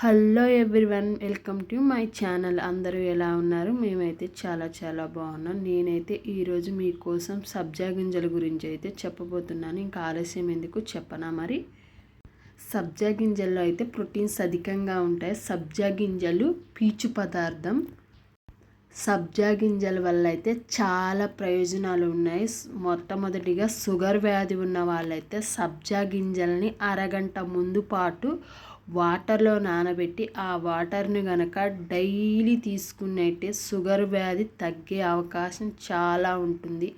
Hello everyone, welcome to my channel. అందరూ ఎలా ఉన్నారు? మేమైతే చాలా బాగున్నాం. నేనైతే ఈరోజు మీకోసం సబ్జా గింజల గురించి అయితే చెప్పబోతున్నాను. ఇంకా ఆలస్యం ఎందుకు, చెప్పనా మరి. సబ్జా గింజల్లో అయితే ప్రోటీన్స్ అధికంగా ఉంటాయి. సబ్జా గింజలు పీచు పదార్థం. సబ్జా గింజల వల్ల అయితే చాలా ప్రయోజనాలు ఉన్నాయి. మొట్టమొదటిగా షుగర్ వ్యాధి ఉన్న వాళ్ళైతే సబ్జా గింజల్ని అరగంట ముందు పాటు వాటర్లో నానబెట్టి ఆ వాటర్ని కనుక డైలీ తీసుకున్నట్టే షుగర్ వ్యాధి తగ్గే అవకాశం చాలా ఉంటుంది.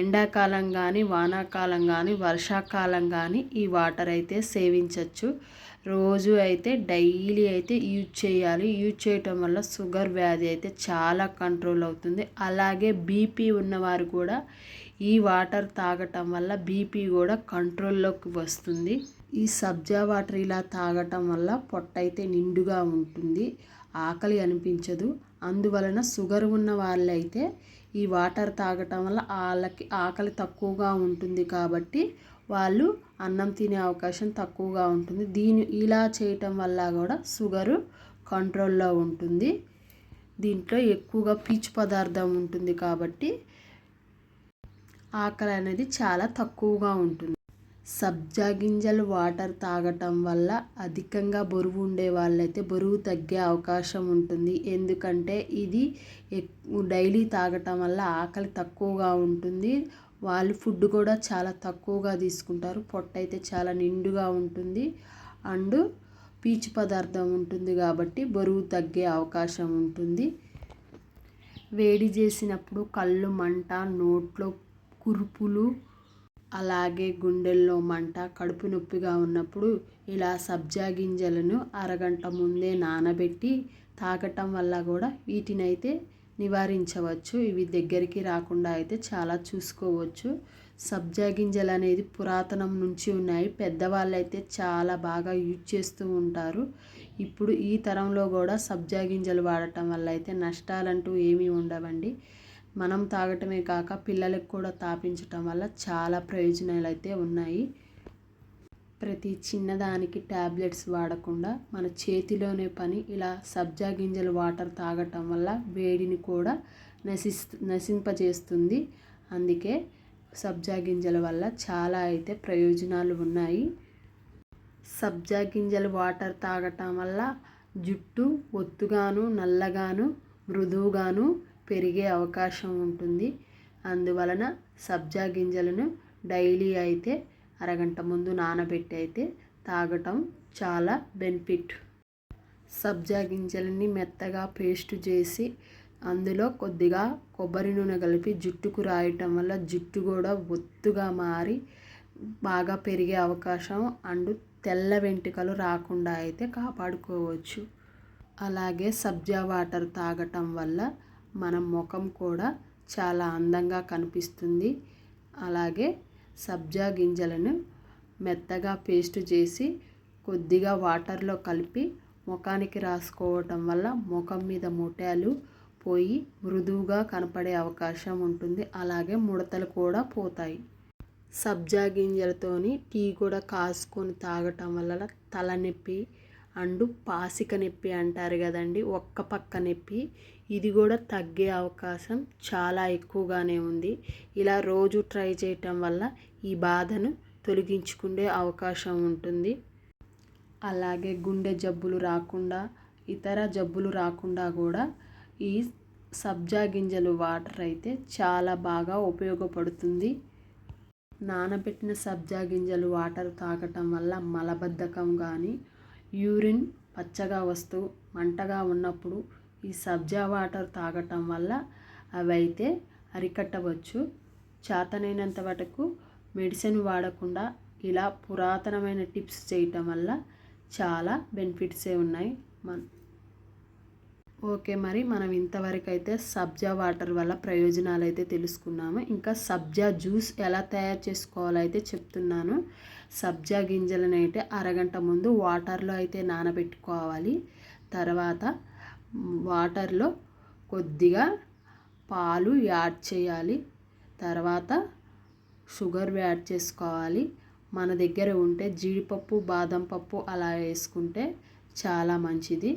ఎండాకాలం కానీ, వానాకాలం కానీ, వర్షాకాలం కానీ ఈ వాటర్ అయితే సేవించవచ్చు. రోజు అయితే డైలీ అయితే యూజ్ చేయాలి. యూజ్ చేయటం వల్ల షుగర్ వ్యాధి అయితే చాలా కంట్రోల్ అవుతుంది. అలాగే బీపీ ఉన్నవారు కూడా ఈ వాటర్ తాగటం వల్ల బీపీ కూడా కంట్రోల్లోకి వస్తుంది. ఈ సబ్జా వాటర్ ఇలా తాగటం వల్ల పొట్ట అయితే నిండుగా ఉంటుంది, ఆకలి అనిపించదు. అందువలన షుగర్ ఉన్న వాళ్ళైతే ఈ వాటర్ తాగటం వల్ల వాళ్ళకి ఆకలి తక్కువగా ఉంటుంది కాబట్టి వాళ్ళు అన్నం తినే అవకాశం తక్కువగా ఉంటుంది. ఇలా చేయటం వల్ల కూడా షుగరు కంట్రోల్లో ఉంటుంది. దీంట్లో ఎక్కువగా పీచు పదార్థం ఉంటుంది కాబట్టి ఆకలి అనేది చాలా తక్కువగా ఉంటుంది. సబ్జా గింజలు వాటర్ తాగటం వల్ల అధికంగా బరువు ఉండే వాళ్ళైతే బరువు తగ్గే అవకాశం ఉంటుంది. ఎందుకంటే ఇది డైలీ తాగటం వల్ల ఆకలి తక్కువగా ఉంటుంది. వాళ్ళు ఫుడ్ కూడా చాలా తక్కువగా తీసుకుంటారు. పొట్ట అయితే చాలా నిండుగా ఉంటుంది. అండ్ పీచు పదార్థం ఉంటుంది కాబట్టి బరువు తగ్గే అవకాశం ఉంటుంది. వేడి చేసినప్పుడు కళ్ళు మంట, నోట్లో కురుపులు, అలాగే గుండెల్లో మంట, కడుపు నొప్పిగా ఉన్నప్పుడు ఇలా సబ్జా గింజలను అరగంట ముందే నానబెట్టి తాగటం వల్ల కూడా వీటినైతే నివారించవచ్చు. ఇవి దగ్గరికి రాకుండా అయితే చాలా చూసుకోవచ్చు. సబ్జా గింజలు అనేది పురాతనం నుంచి ఉన్నాయి. పెద్దవాళ్ళు అయితే చాలా బాగా యూజ్ చేస్తూ ఉంటారు. ఇప్పుడు ఈ తరంలో కూడా సబ్జా గింజలు వాడటం వల్ల అయితే నష్టాలంటూ ఏమీ ఉండవండి. మనం తాగటమే కాక పిల్లలకు కూడా తాపించటం వల్ల చాలా ప్రయోజనాలు అయితే ఉన్నాయి. ప్రతి చిన్నదానికి ట్యాబ్లెట్స్ వాడకుండా మన చేతిలోనే పని ఇలా సబ్జా గింజలు వాటర్ తాగటం వల్ల వేడిని కూడా నశింపజేస్తుంది. అందుకే సబ్జా గింజల వల్ల చాలా అయితే ప్రయోజనాలు ఉన్నాయి. సబ్జా గింజలు వాటర్ తాగటం వల్ల జుట్టు ఒత్తుగాను, నల్లగాను, మృదువుగాను పెరిగే అవకాశం ఉంటుంది. అందువలన సబ్జా గింజలను డైలీ అయితే అరగంట ముందు నానబెట్టి అయితే తాగటం చాలా బెనిఫిట్. సబ్జా గింజలని మెత్తగా పేస్ట్ చేసి అందులో కొద్దిగా కొబ్బరి నూనె కలిపి జుట్టుకు రాయటం వల్ల జుట్టు కూడా ఒత్తుగా మారి బాగా పెరిగే అవకాశం అండ్ తెల్ల వెంట్రుకలు రాకుండా అయితే కాపాడుకోవచ్చు. అలాగే సబ్జా వాటర్ తాగటం వల్ల మన ముఖం కూడా చాలా అందంగా కనిపిస్తుంది. అలాగే సబ్జా గింజలను మెత్తగా పేస్ట్ చేసి కొద్దిగా వాటర్లో కలిపి ముఖానికి రాసుకోవటం వల్ల ముఖం మీద మొటిమలు పోయి మృదువుగా కనపడే అవకాశం ఉంటుంది. అలాగే ముడతలు కూడా పోతాయి. సబ్జా గింజలతోని టీ కూడా కాసుకొని తాగటం వల్ల తలనొప్పి అండ్ పాసిక నొప్పి అంటారు కదండి, ఒక్క పక్క నొప్పి, ఇది కూడా తగ్గే అవకాశం చాలా ఎక్కువగానే ఉంది. ఇలా రోజు ట్రై చేయటం వల్ల ఈ బాధను తొలగించుకునే అవకాశం ఉంటుంది. అలాగే గుండె జబ్బులు రాకుండా, ఇతర జబ్బులు రాకుండా కూడా ఈ సబ్జా గింజలు వాటర్ అయితే చాలా బాగా ఉపయోగపడుతుంది. నానబెట్టిన సబ్జా గింజలు వాటర్ తాగటం వల్ల మలబద్ధకం కానీ, యూరిన్ పచ్చగా వస్తూ మంటగా ఉన్నప్పుడు ఈ సబ్జా వాటర్ తాగటం వల్ల అవైతే అరికట్టవచ్చు. చేతనైనంత వరకు మెడిసిన్ వాడకుండా ఇలా పురాతనమైన టిప్స్ చేయటం వల్ల చాలా బెనిఫిట్సే ఉన్నాయి. ఓకే, మరి మనం ఇంతవరకు అయితే సబ్జా వాటర్ వల్ల ప్రయోజనాలు అయితే తెలుసుకున్నాము. ఇంకా సబ్జా జ్యూస్ ఎలా తయారు చేసుకోవాలో అయితే చెప్తున్నాను. సబ్జా గింజలను అయితే అరగంట ముందు వాటర్లో అయితే నానబెట్టుకోవాలి. తర్వాత వాటర్లో కొద్దిగా పాలు యాడ్ చేయాలి. తర్వాత షుగర్ యాడ్ చేసుకోవాలి. మన దగ్గర ఉంటే జీడిపప్పు, బాదం పప్పు అలా వేసుకుంటే చాలా మంచిది.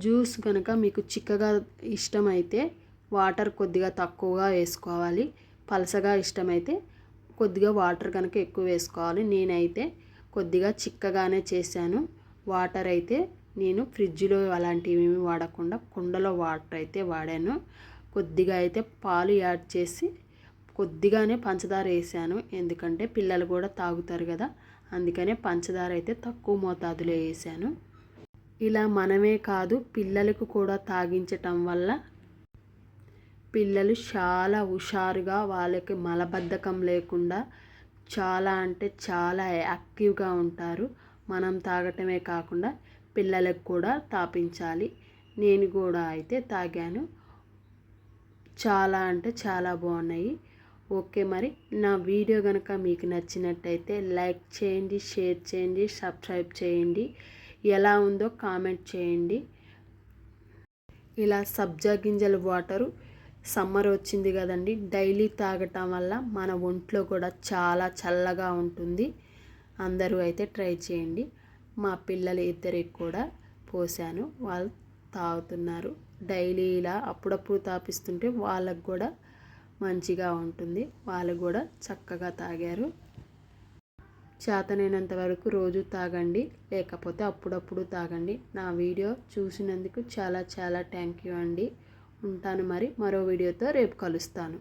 జ్యూస్ కనుక మీకు చిక్కగా ఇష్టమైతే వాటర్ కొద్దిగా తక్కువగా వేసుకోవాలి. పలసగా ఇష్టమైతే కొద్దిగా వాటర్ కనుక ఎక్కువ వేసుకోవాలి. నేనైతే కొద్దిగా చిక్కగానే చేశాను. వాటర్ అయితే నేను ఫ్రిడ్జ్లో అలాంటివి ఏమీ వాడకుండా కుండలో వాటర్ అయితే వాడాను. కొద్దిగా అయితే పాలు యాడ్ చేసి కొద్దిగానే పంచదార వేసాను. ఎందుకంటే పిల్లలు కూడా తాగుతారు కదా, అందుకనే పంచదార అయితే తక్కువ మోతాదులో వేసాను. ఇలా మనమే కాదు పిల్లలకు కూడా తాగించటం వల్ల పిల్లలు చాలా హుషారుగా, వాళ్ళకి మలబద్ధకం లేకుండా చాలా అంటే చాలా యాక్టివ్గా ఉంటారు. మనం తాగటమే కాకుండా పిల్లలకు కూడా తాపించాలి. నేను కూడా అయితే తాగాను. చాలా అంటే చాలా బాగున్నాయి. ఓకే, మరి నా వీడియో కనుక మీకు నచ్చినట్టయితే లైక్ చేయండి, షేర్ చేయండి, సబ్స్క్రైబ్ చేయండి. ఎలా ఉందో కామెంట్ చేయండి. ఇలా సబ్జా గింజల వాటరు సమ్మర్ వచ్చింది కదండి, డైలీ తాగటం వల్ల మన ఒంట్లో కూడా చాలా చల్లగా ఉంటుంది. అందరూ అయితే ట్రై చేయండి. మా పిల్లలు ఇద్దరికి కూడా పోసాను, వాళ్ళు తాగుతున్నారు. డైలీ ఇలా అప్పుడప్పుడు తాపిస్తుంటే వాళ్ళకు కూడా మంచిగా ఉంటుంది. వాళ్ళు కూడా చక్కగా తాగారు. చేతనైనంత వరకు రోజు తాగండి, లేకపోతే అప్పుడప్పుడు తాగండి. నా వీడియో చూసినందుకు చాలా చాలా థ్యాంక్ యూ అండి. ఉంటాను, మరి మరో వీడియోతో రేపు కలుస్తాను.